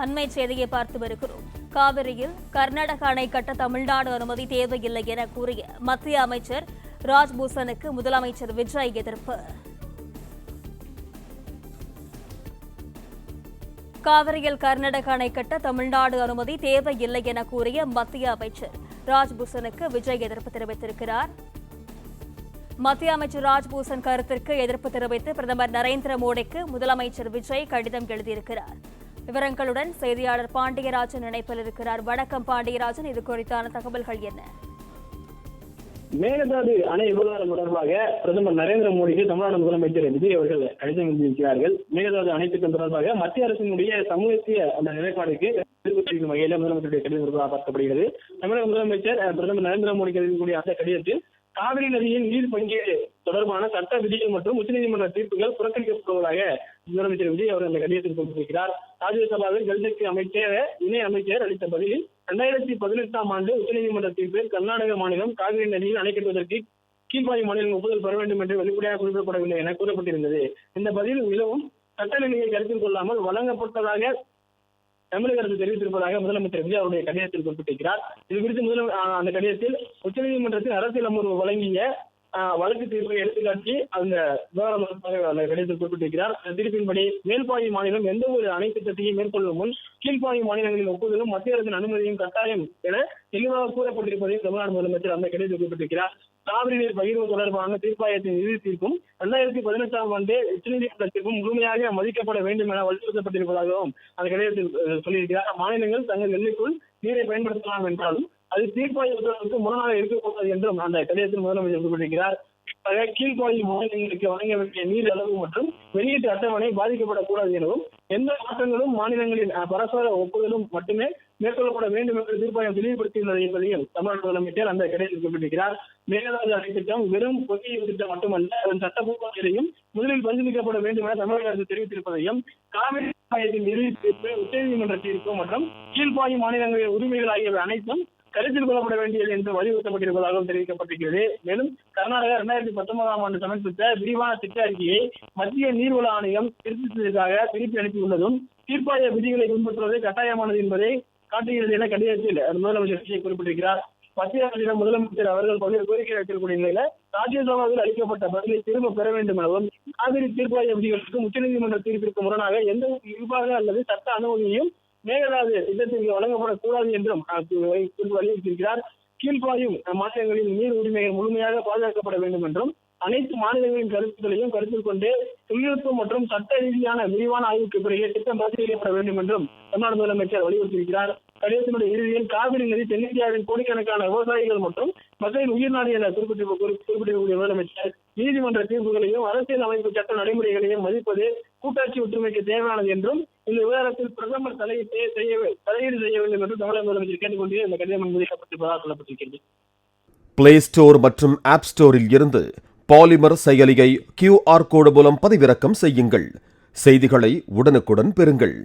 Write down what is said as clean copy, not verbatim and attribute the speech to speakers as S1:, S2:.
S1: அண்மை செய்தியை பார்த்து வருகிறோம். காவிரியில் கர்நாடக அணை கட்ட தமிழ்நாடு அனுமதி தேவையில்லை என கூறிய மத்திய அமைச்சர் ராஜ்பூஷனுக்கு முதலமைச்சர் விஜய் எதிர்ப்பு. காவிரியில் கர்நாடக அணை கட்ட தமிழ்நாடு அனுமதி தேவையில்லை என கூறிய மத்திய அமைச்சர் ராஜ்பூஷனுக்கு விஜய் எதிர்ப்பு தெரிவித்திருக்கிறார். மத்திய அமைச்சர் ராஜ்பூஷன் கருத்திற்கு எதிர்ப்பு தெரிவித்து பிரதமர் நரேந்திர மோடிக்கு முதலமைச்சர் விஜய் கடிதம் எழுதியிருக்கிறார். விவரங்களுடன் செய்தியாளர் பாண்டியராஜன் இணைப்பில் இருக்கிறார். வணக்கம் பாண்டியராஜன், இது குறித்தான தகவல்கள் என்ன?
S2: மேகதாது அணை விவகாரம் தொடர்பாக பிரதமர் நரேந்திர மோடிக்கு தமிழ்நாடு முதலமைச்சர் விஜய் அவர்கள் கடிதம் எழுதியிருக்கிறார்கள். மேகதாது அணை திட்டம் தொடர்பாக மத்திய அரசினுடைய சமூகத்திய அந்த நிலைப்பாடுக்கு எதிர்ப்பு தெரிவிக்கும் வகையில் முதலமைச்சருடைய கடிதம் பார்க்கப்படுகிறது. தமிழக முதலமைச்சர் பிரதமர் நரேந்திர மோடிக்கு எழுதக்கூடிய அந்த கடிதத்தில் காவிரி நதியின் நீர் பங்கீடு தொடர்பான சட்ட விதிகள் மற்றும் உச்சநீதிமன்ற தீர்ப்புகள் புறக்கணிக்கப்படுவதாக முதலமைச்சர் விஜய் அவர் அந்த கடிதத்தில் குறிப்பிட்டிருக்கிறார். ராஜ்யசபாவில் ஜல்சக்தி அமைச்சர் இணை அமைச்சர் அளித்த பதிலில் 2018 ஆண்டு உச்சநீதிமன்ற தீர்ப்பில் கர்நாடக மாநிலம் காவிரி நதியில் அணை கட்டுவதற்கு கீழ்பாய் மாநிலம் ஒப்புதல் பெற வேண்டும் என்று வெளிப்படையாக குறிப்பிடப்படவில்லை என கூறப்பட்டிருந்தது. இந்த பதில் மிகவும் சட்ட நிலையை கருத்தில் கொள்ளாமல் வழங்கப்பட்டதாக தமிழக அரசு தெரிவித்திருப்பதாக முதலமைச்சர் விஜய் அவருடைய கடிதத்தில் குறிப்பிட்டிருக்கிறார். இது குறித்து அந்த கடிதத்தில் உச்சநீதிமன்றத்தில் அரசியல் அமர்வு வழங்கிய வழக்கு தீர்ப்பை எடுத்துக்காட்டி அந்த விவகாரம் கடிதத்தில் குறிப்பிட்டிருக்கிறார். தீர்ப்பின்படி மேல்பாய் மாநிலம் எந்த ஒரு அணை திட்டத்தையும் மேற்கொள்ளும் முன் கீழ்பாய் மாநிலங்களின் ஒப்புதலும் மத்திய அரசின் அனுமதியும் கட்டாயம் என தெளிவாக கூறப்பட்டிருப்பதையும் தமிழ்நாடு முதலமைச்சர் அந்த கடிதத்தில் குறிப்பிட்டிருக்கிறார். காவிரி நீர் பகிர்வு தொடர்பான தீர்ப்பாயத்தின் இறுதி தீர்ப்பும் 2018 ஆண்டு உச்சநீதிமன்ற தீர்ப்பும் முழுமையாக மதிக்கப்பட வேண்டும் என வலியுறுத்தப்பட்டிருப்பதாகவும் அந்த கடிதத்தில் சொல்லியிருக்கிறார். மாநிலங்கள் தங்கள் எல்லைக்குள் நீரை பயன்படுத்தலாம் என்றாலும் அது தீர்ப்பாய உத்தரவுக்கு முரணாக இருக்கக்கூடாது என்றும் அந்த கடிதத்தில் முதலமைச்சர் குறிப்பிட்டிருக்கிறார். கீழ்பாய் மாநிலங்களுக்கு வழங்க வேண்டிய நீர் அளவு மற்றும் வெளியீட்டு அட்டவணை பாதிக்கப்படக்கூடாது எனவும் எந்த மாற்றங்களும் மாநிலங்களின் பரஸ்பர ஒப்புதலும் மட்டுமே மேற்கொள்ளப்பட வேண்டும் என்று தீர்ப்பாயம் தெளிவுபடுத்தியுள்ளது என்பதையும் தமிழ்நாடு முதலமைச்சர் அந்த கடிதத்தில் குறிப்பிட்டிருக்கிறார். மேகதாது அணை திட்டம் வெறும் பொறியியல் திட்டம் மட்டுமல்ல, அதன் சட்டப்பூர்வத்தையும் முதலில் பரிசீலிக்கப்பட வேண்டும் என தமிழக அரசு தெரிவித்திருப்பதையும் காவிரி இறுதி தீர்ப்பு, உச்சநீதிமன்ற தீர்ப்பு மற்றும் கீழ்பாய் மாநிலங்களின் உரிமைகள் ஆகியவை அனைத்தும் கருத்தில் கொள்ளப்பட வேண்டியது என்று வலியுறுத்தப்பட்டிருப்பதாகவும் தெரிவிக்கப்பட்டிருக்கிறது. மேலும் கர்நாடகா 2019 ஆண்டு சமர்ப்பித்த விரிவான திட்ட அறிக்கையை மத்திய நீர்வள ஆணையம் திருத்தத்திற்காக திருப்பி அனுப்பியுள்ளதும் தீர்ப்பாய விதிகளை பின்பற்றுவது கட்டாயமானது என்பதை காட்டுகிறது என கடிதத்தில் முதலமைச்சர் விஜய் குறிப்பிட்டிருக்கிறார். மத்திய அரசிடம் முதலமைச்சர் அவர்கள் பல்வேறு கோரிக்கை வைக்கக்கூடிய நிலையில ராஜ்யசபாவில் அளிக்கப்பட்ட பதிலை திரும்ப பெற வேண்டும் எனவும் காவிரி தீர்ப்பாய விதிகளுக்கும் உச்சநீதிமன்ற தீர்ப்பிற்கு முரணாக எந்த ஒரு நிர்வாக அல்லது சட்ட அனுமதியையும் மேகதாது திட்டத்திற்கு வழங்கப்படக்கூடாது என்றும் வலியுறுத்தியிருக்கிறார். கீழ்பாயும் மாநிலங்களின் நீர் உரிமைகள் முழுமையாக பாதுகாக்கப்பட வேண்டும் என்றும் அனைத்து மாநிலங்களின் கருத்துக்களையும் கருத்தில் கொண்டு தொழில்நுட்பம் மற்றும் சட்ட ரீதியான விரிவான ஆய்வுக்கு பிறகு திட்டம் பரிசீலிக்கப்பட வேண்டும் என்றும் தமிழ்நாடு முதலமைச்சர் வலியுறுத்தியிருக்கிறார். கடிதத்தினுடைய இறுதியில் காவிரி நதி தென்னிந்தியாவின் கோடிக்கணக்கான விவசாயிகள் மற்றும் மக்களின் உயிர்நாடி என குறிப்பிட்டிருக்கக்கூடிய முதலமைச்சர் நீதிமன்ற தீர்ப்புகளையும் அரசியல் அமைப்பு சட்ட நடைமுறைகளையும் மதிப்பது கூட்டாட்சி ஒற்றுமைக்கு தேவையானது என்றும் இந்த விவகாரத்தில் பிரதமர் தலையீடு செய்ய வேண்டும் என்று தமிழக முதலமைச்சர் கேட்டுக்கொண்டு இந்த கடிதம் அனுமதிக்கப்பட்டிருப்பதாக சொல்லப்பட்டிருக்கிறது.
S3: பிளே ஸ்டோர் மற்றும் ஆப் ஸ்டோரில் இருந்து பாலிமர் செயலியை QR கோடு மூலம் பதிவிறக்கம் செய்யுங்கள். செய்திகளை உடனுக்குடன் பெறுங்கள்.